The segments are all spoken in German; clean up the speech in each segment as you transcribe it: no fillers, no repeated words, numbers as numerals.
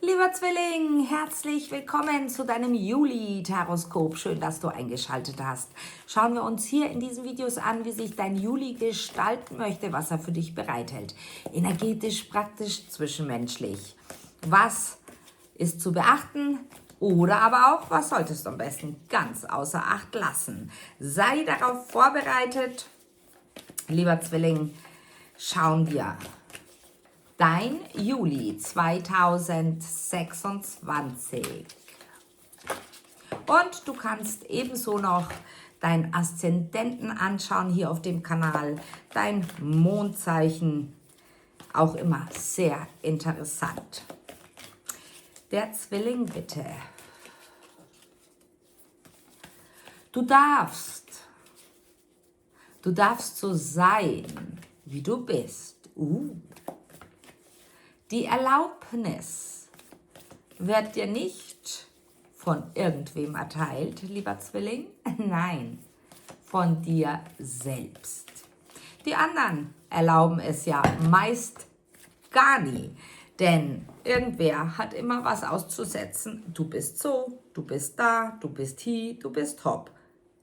Lieber Zwilling, herzlich willkommen zu deinem Juli-Taroskop. Schön, dass du eingeschaltet hast. Schauen wir uns hier in diesen Videos an, wie sich dein Juli gestalten möchte, was er für dich bereithält. Energetisch, praktisch, zwischenmenschlich. Was ist zu beachten? Oder aber auch, was solltest du am besten ganz außer Acht lassen? Sei darauf vorbereitet. Lieber Zwilling, schauen wir dein Juli 2026. Und du kannst ebenso noch deinen Aszendenten anschauen hier auf dem Kanal, dein Mondzeichen, auch immer sehr interessant. Der Zwilling bitte. Du darfst so sein, wie du bist. Die Erlaubnis wird dir nicht von irgendwem erteilt, lieber Zwilling. Nein, von dir selbst. Die anderen erlauben es ja meist gar nie, denn irgendwer hat immer was auszusetzen. Du bist so, du bist da, du bist hier, du bist hopp.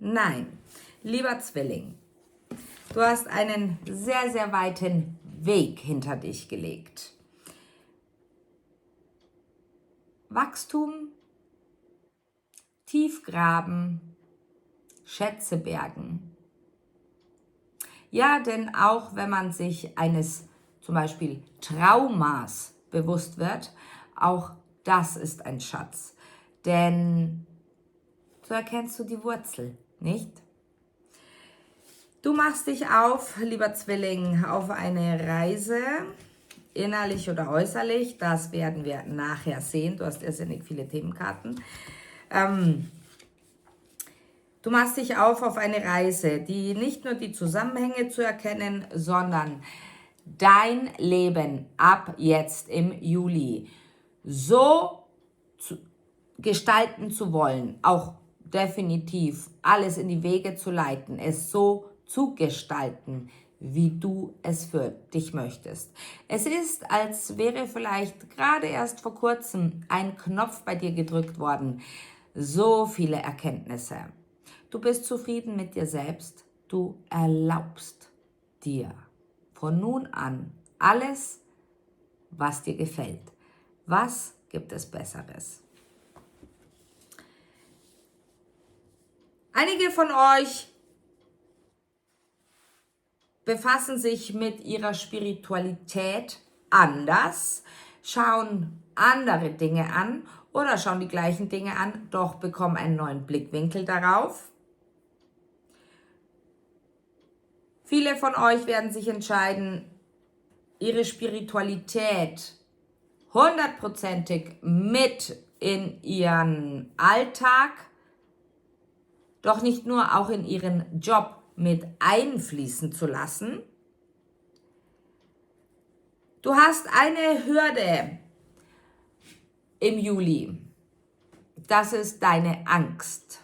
Nein, lieber Zwilling, du hast einen sehr, sehr weiten Weg hinter dich gelegt. Wachstum, Tiefgraben, Schätze bergen. Ja, denn auch wenn man sich eines zum Beispiel Traumas bewusst wird, auch das ist ein Schatz. Denn so erkennst du die Wurzel, nicht? Du machst dich auf, lieber Zwilling, auf eine Reise, innerlich oder äußerlich, das werden wir nachher sehen. Du hast irrsinnig viele Themenkarten. Du machst dich auf eine Reise, die nicht nur die Zusammenhänge zu erkennen, sondern dein Leben ab jetzt im Juli so gestalten zu wollen, auch definitiv alles in die Wege zu leiten, es so zu gestalten, wie du es für dich möchtest. Es ist, als wäre vielleicht gerade erst vor kurzem ein Knopf bei dir gedrückt worden. So viele Erkenntnisse. Du bist zufrieden mit dir selbst. Du erlaubst dir von nun an alles, was dir gefällt. Was gibt es Besseres? Einige von euch befassen sich mit ihrer Spiritualität anders, schauen andere Dinge an oder schauen die gleichen Dinge an, doch bekommen einen neuen Blickwinkel darauf. Viele von euch werden sich entscheiden, ihre Spiritualität 100%ig mit in ihren Alltag, doch nicht nur auch in ihren Job mit einfließen zu lassen. Du hast eine Hürde im Juli. Das ist deine Angst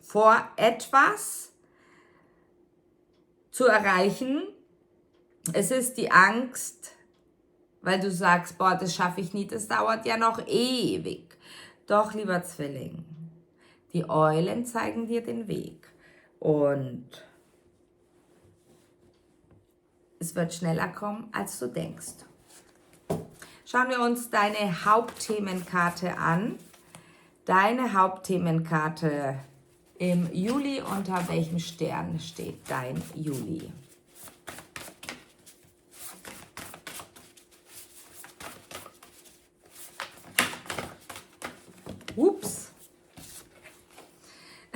vor etwas zu erreichen. Es ist die Angst, weil du sagst, boah, das schaffe ich nie, das dauert ja noch ewig. Doch, lieber Zwilling, die Eulen zeigen dir den Weg und es wird schneller kommen, als du denkst. Schauen wir uns deine Hauptthemenkarte an. Deine Hauptthemenkarte im Juli, unter welchem Stern steht dein Juli? Ups.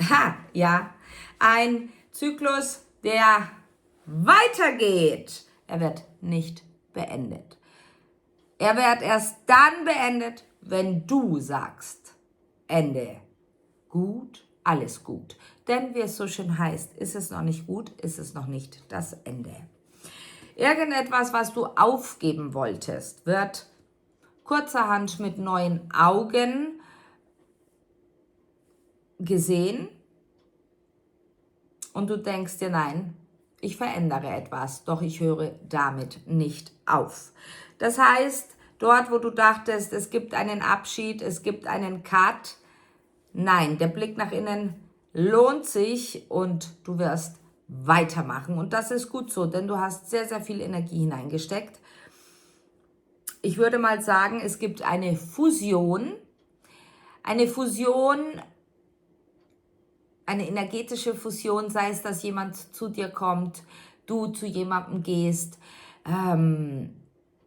Ha, ja, ein Zyklus, der weitergeht. Er wird nicht beendet. Er wird erst dann beendet, wenn du sagst, Ende. Gut, alles gut. Denn wie es so schön heißt, ist es noch nicht gut, ist es noch nicht das Ende. Irgendetwas, was du aufgeben wolltest, wird kurzerhand mit neuen Augen gesehen. Und du denkst dir, nein, ich verändere etwas, doch ich höre damit nicht auf. Das heißt, Dort, wo du dachtest, es gibt einen Abschied, es gibt einen Cut. Nein, der Blick nach innen lohnt sich und du wirst weitermachen. Und das ist gut so, denn du hast sehr, sehr viel Energie hineingesteckt. Ich würde mal sagen, es gibt eine Fusion, eine energetische Fusion, sei es, dass jemand zu dir kommt, du zu jemandem gehst,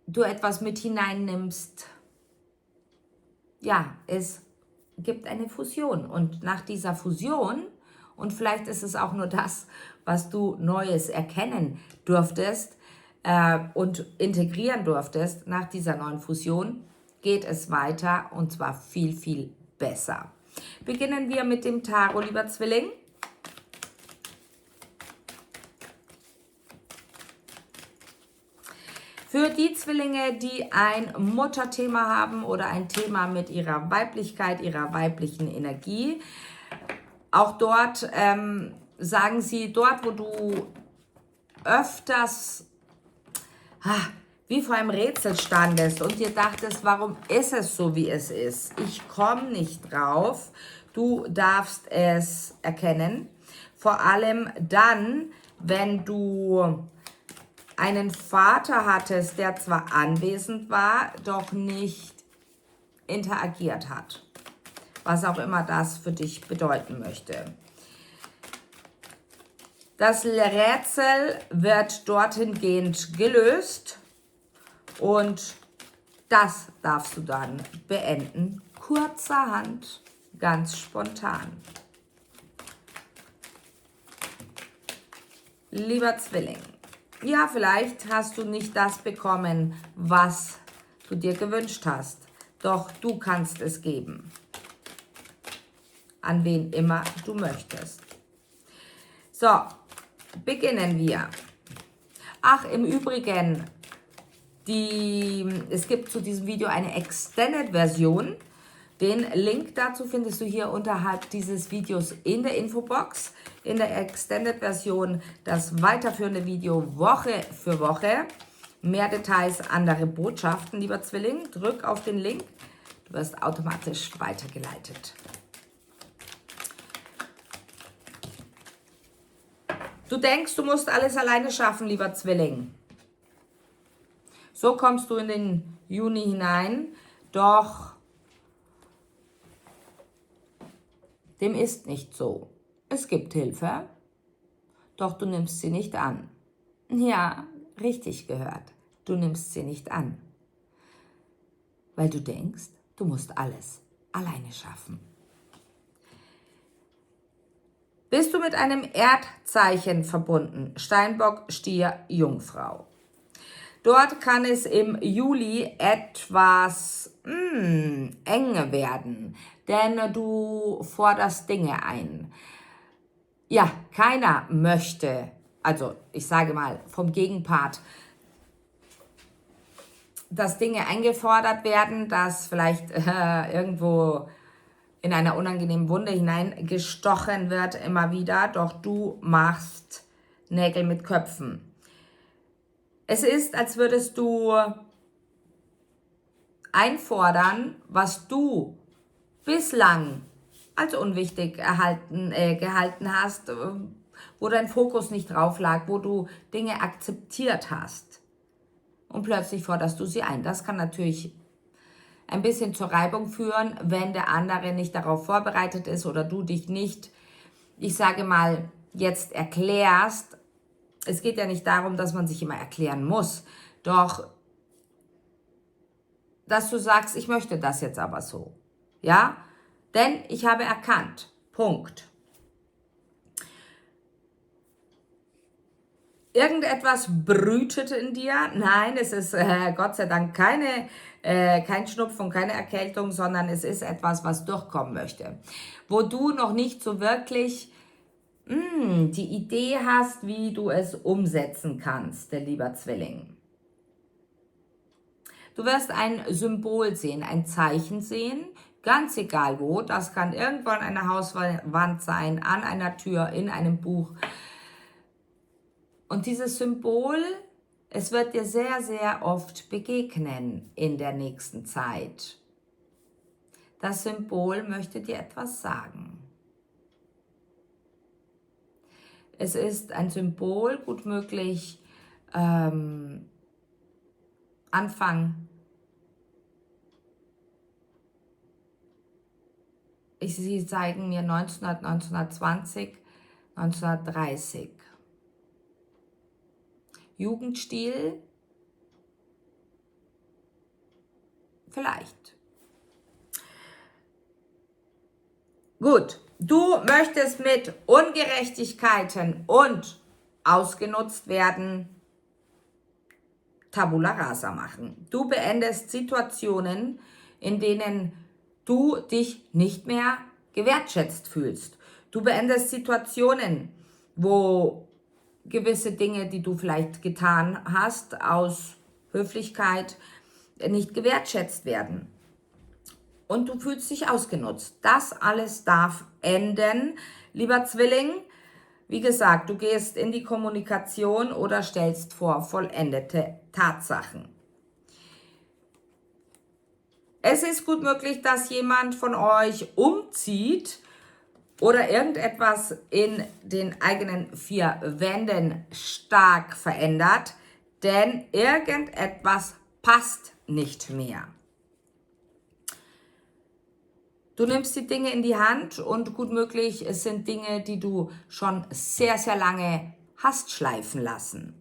du etwas mit hineinnimmst. Ja, es gibt eine Fusion und nach dieser Fusion, und vielleicht ist es auch nur das, was du Neues erkennen durftest und integrieren durftest, nach dieser neuen Fusion geht es weiter und zwar viel, viel besser. Beginnen wir mit dem Tarot, lieber Zwilling. Für die Zwillinge, die ein Mutterthema haben oder ein Thema mit ihrer Weiblichkeit, ihrer weiblichen Energie, auch dort sagen sie, dort wo du öfters wie vor einem Rätsel standest und dir dachtest, warum ist es so, wie es ist? Ich komme nicht drauf. Du darfst es erkennen. Vor allem dann, wenn du einen Vater hattest, der zwar anwesend war, doch nicht interagiert hat. Was auch immer das für dich bedeuten möchte. Das Rätsel wird dorthin gehend gelöst und das darfst du dann beenden. Kurzerhand, ganz spontan. Lieber Zwilling, ja, vielleicht hast du nicht das bekommen, was du dir gewünscht hast, doch du kannst es geben, an wen immer du möchtest. So, beginnen wir. Ach, im Übrigen, es gibt zu diesem Video eine Extended-Version. Den Link dazu findest du hier unterhalb dieses Videos in der Infobox. In der Extended-Version das weiterführende Video Woche für Woche. Mehr Details, andere Botschaften, lieber Zwilling. Drück auf den Link, du wirst automatisch weitergeleitet. Du denkst, du musst alles alleine schaffen, lieber Zwilling. So kommst du in den Juni hinein, doch dem ist nicht so. Es gibt Hilfe, doch du nimmst sie nicht an. Ja, richtig gehört. Du nimmst sie nicht an, weil du denkst, du musst alles alleine schaffen. Bist du mit einem Erdzeichen verbunden? Steinbock, Stier, Jungfrau. Dort kann es im Juli etwas eng werden, denn du forderst Dinge ein. Ja, keiner möchte, also ich sage mal vom Gegenpart, dass Dinge eingefordert werden, dass vielleicht irgendwo in einer unangenehmen Wunde hineingestochen wird immer wieder, doch du machst Nägel mit Köpfen. Es ist, als würdest du einfordern, was du bislang als unwichtig gehalten hast, wo dein Fokus nicht drauf lag, wo du Dinge akzeptiert hast. Und plötzlich forderst du sie ein. Das kann natürlich ein bisschen zur Reibung führen, wenn der andere nicht darauf vorbereitet ist oder du dich nicht, ich sage mal, jetzt erklärst. Es geht ja nicht darum, dass man sich immer erklären muss, doch dass du sagst, ich möchte das jetzt aber so. Ja? Denn ich habe erkannt. Punkt. Irgendetwas brütet in dir. Nein, es ist Gott sei Dank kein Schnupfen, keine Erkältung, sondern es ist etwas, was durchkommen möchte. Wo du noch nicht so wirklich die Idee hast, wie du es umsetzen kannst, der lieber Zwilling. Du wirst ein Symbol sehen, ein Zeichen sehen, ganz egal wo. Das kann irgendwo an einer Hauswand sein, an einer Tür, in einem Buch. Und dieses Symbol Es wird dir sehr, sehr oft begegnen in der nächsten Zeit. Das Symbol möchte dir etwas sagen. Es ist ein Symbol, gut möglich Anfang, sie zeigen mir 1900, 1920, 1930. Jugendstil? Vielleicht. Gut, du möchtest mit Ungerechtigkeiten und ausgenutzt werden Tabula rasa machen. Du beendest Situationen, in denen du dich nicht mehr gewertschätzt fühlst. Du beendest Situationen, wo gewisse Dinge, die du vielleicht getan hast, aus Höflichkeit nicht gewertschätzt werden. Und du fühlst dich ausgenutzt. Das alles darf enden, lieber Zwilling. Wie gesagt, du gehst in die Kommunikation oder stellst vor vollendete Tatsachen. Es ist gut möglich, dass jemand von euch umzieht oder irgendetwas in den eigenen vier Wänden stark verändert, denn irgendetwas passt nicht mehr. Du nimmst die Dinge in die Hand und gut möglich, es sind Dinge, die du schon sehr, sehr lange hast schleifen lassen,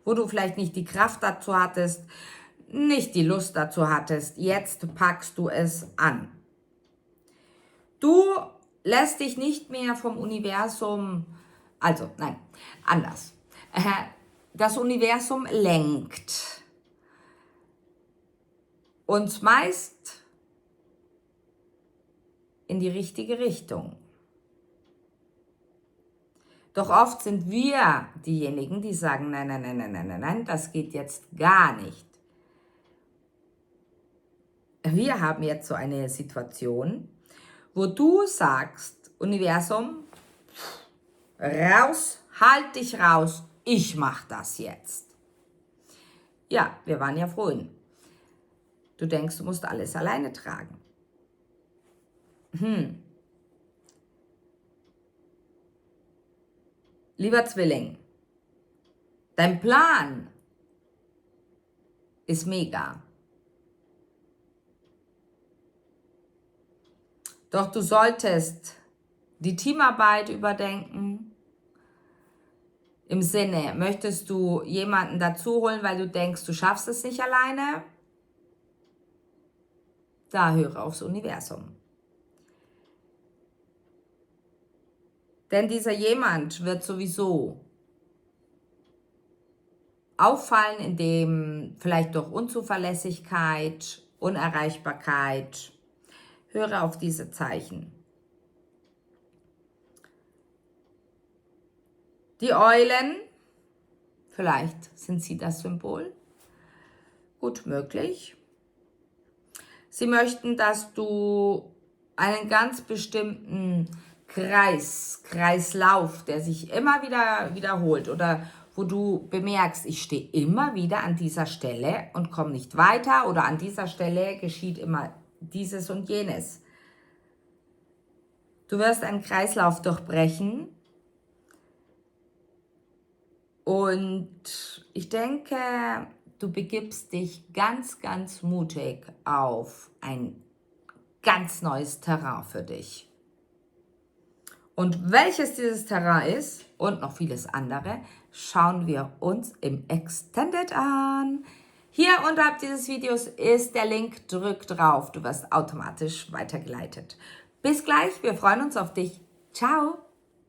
wo du vielleicht nicht die Kraft dazu hattest, nicht die Lust dazu hattest. Jetzt packst du es an. Du lässt dich nicht mehr vom Universum, also nein, anders. Das Universum lenkt uns meist in die richtige Richtung. Doch oft sind wir diejenigen, die sagen, nein, nein, nein, nein, nein, nein, nein, das geht jetzt gar nicht. Wir haben jetzt so eine Situation, wo du sagst, Universum, raus, halt dich raus, ich mach das jetzt. Ja, wir waren ja vorhin. Du denkst, du musst alles alleine tragen. Lieber Zwilling, dein Plan ist mega. Doch du solltest die Teamarbeit überdenken. Im Sinne, möchtest du jemanden dazu holen, weil du denkst, du schaffst es nicht alleine? Da höre aufs Universum. Denn dieser jemand wird sowieso auffallen, indem vielleicht durch Unzuverlässigkeit, Unerreichbarkeit. Höre auf diese Zeichen. Die Eulen, vielleicht sind sie das Symbol, gut möglich. Sie möchten, dass du einen ganz bestimmten Kreislauf, der sich immer wieder wiederholt oder wo du bemerkst, ich stehe immer wieder an dieser Stelle und komme nicht weiter oder an dieser Stelle geschieht immer dieses und jenes. Du wirst einen Kreislauf durchbrechen und ich denke, du begibst dich ganz, ganz mutig auf ein ganz neues Terrain für dich. Und welches dieses Terrain ist und noch vieles andere, schauen wir uns im Extended an. Hier unterhalb dieses Videos ist der Link, drück drauf, du wirst automatisch weitergeleitet. Bis gleich, wir freuen uns auf dich. Ciao!